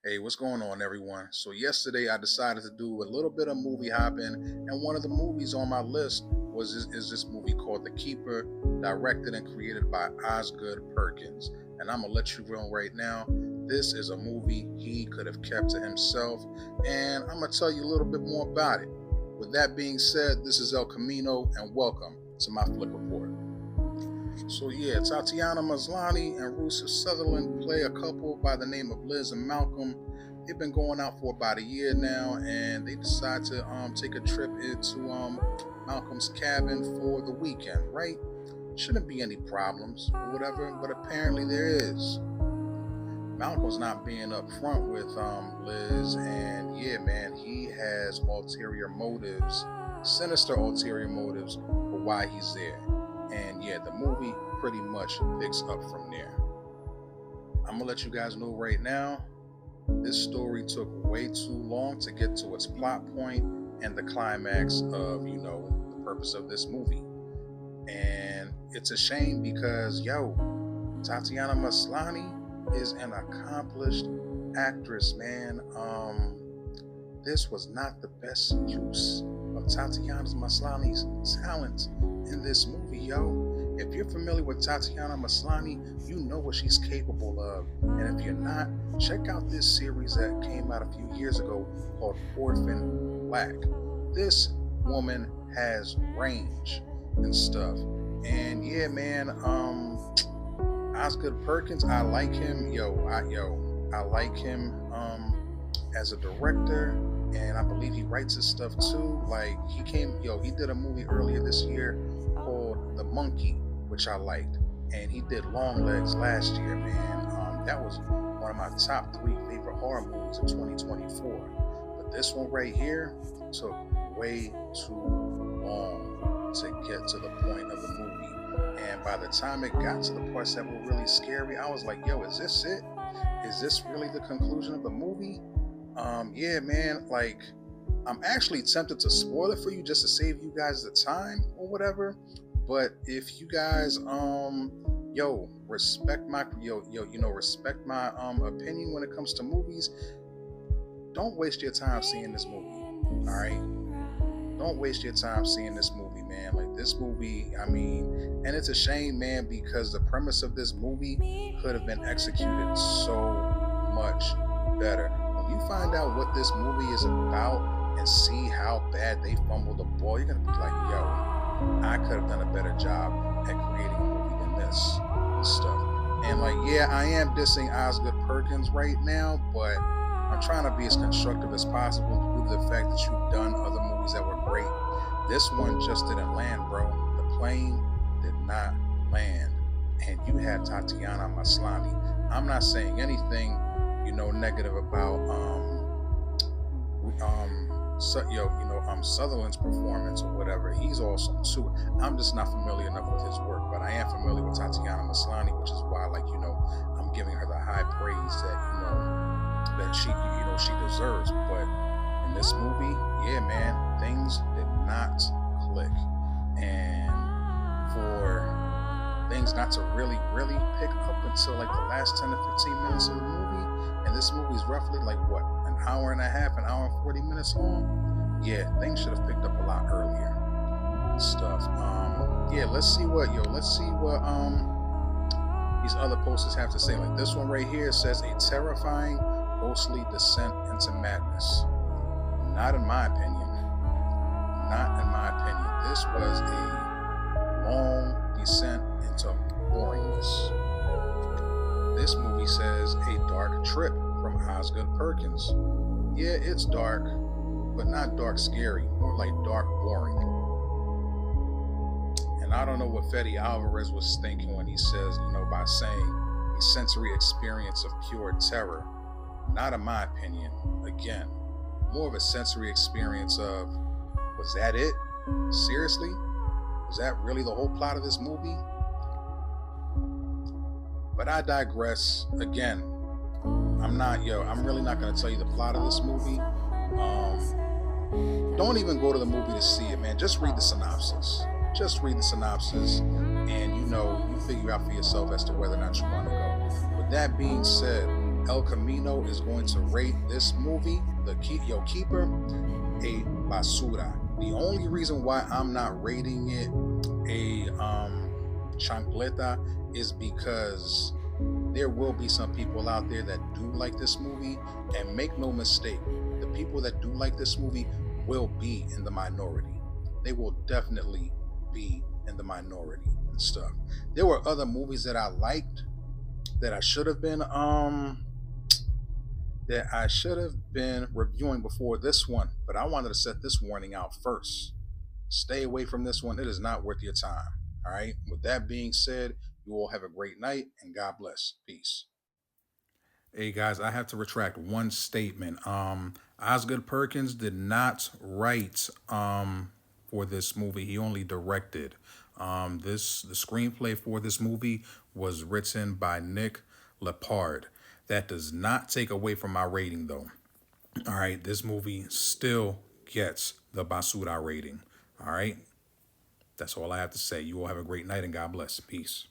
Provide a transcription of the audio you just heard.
Hey, what's going on, everyone? So, yesterday I decided to do a little bit of movie hopping, and one of the movies on my list is this movie called The Keeper, directed and created by Osgood Perkins. And I'm gonna let you know right now, this is a movie he could have kept to himself, and I'm gonna tell you a little bit more about it. With that being said, this is El Camino, and welcome to my Flick Report. So yeah, Tatiana Maslany and Russell Sutherland play a couple by the name of Liz and Malcolm. They've been going out for about a year now, and they decide to take a trip into Malcolm's cabin for the weekend. Right? Shouldn't be any problems or whatever, but apparently there is. Malcolm's not being upfront with Liz, and yeah, man, he has ulterior motives, sinister ulterior motives for why he's there. And yeah, the movie pretty much picks up from there. I'm gonna let you guys know right now, this story took way too long to get to its plot point and the climax of, the purpose of this movie. And it's a shame because, Tatiana Maslany is an accomplished actress, man. This was not the best use of Tatiana Maslany's talent in this movie, yo. If you're familiar with Tatiana Maslany, you know what she's capable of. And if you're not, check out this series that came out a few years ago called Orphan Black. This woman has range and stuff. And yeah, man, Osgood Perkins, I like him. I like him as a director, and I believe he writes his stuff too. Like he did a movie earlier this year called The Monkey, which I liked, and he did Long Legs last year, man. That was one of my top 3 favorite horror movies of 2024. But this one right here took way too long to get to the point of the movie. And by the time it got to the parts that were really scary, I was like, is this it? Is this really the conclusion of the movie? Yeah, man, like, I'm actually tempted to spoil it for you just to save you guys the time or whatever. But if you guys, respect my, respect my opinion when it comes to movies, don't waste your time seeing this movie, all right? Don't waste your time seeing this movie, man. Like this movie, and it's a shame, man, because the premise of this movie could have been executed so much better. When you find out what this movie is about and see how bad they fumbled the ball, you're gonna be like, I could have done a better job at creating a movie than this and stuff. And like, yeah, I am dissing Osgood Perkins right now, but I'm trying to be as constructive as possible due to the fact that you've done other movies that were great. This one just didn't land, bro. The plane did not land. And you had Tatiana Maslany. I'm not saying anything, negative about Sutherland's performance or whatever. He's awesome too. I'm just not familiar enough with his work, but I am familiar with Tatiana Maslany, which is why, I'm giving her the high praise that she deserves. But in this movie, yeah, man, things did not click. And for things not to really, really pick up until like the last 10 to 15 minutes of the movie, and this movie is roughly an hour and a half, an hour and 40 minutes long. Yeah, things should have picked up a lot earlier and stuff. Let's see what these other posters have to say. Like this one right here says a terrifying, ghostly descent into madness. Not in my opinion. Not in my opinion. This was a long descent into boringness. This movie says a dark trip from Osgood Perkins. Yeah, it's dark, but not dark scary, more like dark boring. And I don't know what Fede Alvarez was thinking when he says, by saying a sensory experience of pure terror. Not in my opinion. Again, more of a sensory experience of, was that it? Seriously? Was that really the whole plot of this movie? But I digress. Again, I'm really not going to tell you the plot of this movie. Don't even go to the movie to see it, man. Just read the synopsis. And you figure out for yourself as to whether or not you want to go. With that being said, El Camino is going to rate this movie, Yo Keeper, a basura. The only reason why I'm not rating it a chancleta is because there will be some people out there that do like this movie, and make no mistake, the people that do like this movie will be in the minority. They will definitely be in the minority and stuff. There were other movies that I liked that I should have been reviewing before this one, but I wanted to set this warning out first. Stay away from this one. It is not worth your time. All right. With that being said, you all have a great night and God bless. Peace. Hey guys, I have to retract one statement. Osgood Perkins did not write for this movie. He only directed. The screenplay for this movie was written by Nick Lepard. That does not take away from my rating though. All right, this movie still gets the Basura rating. All right, that's all I have to say. You all have a great night and God bless. Peace.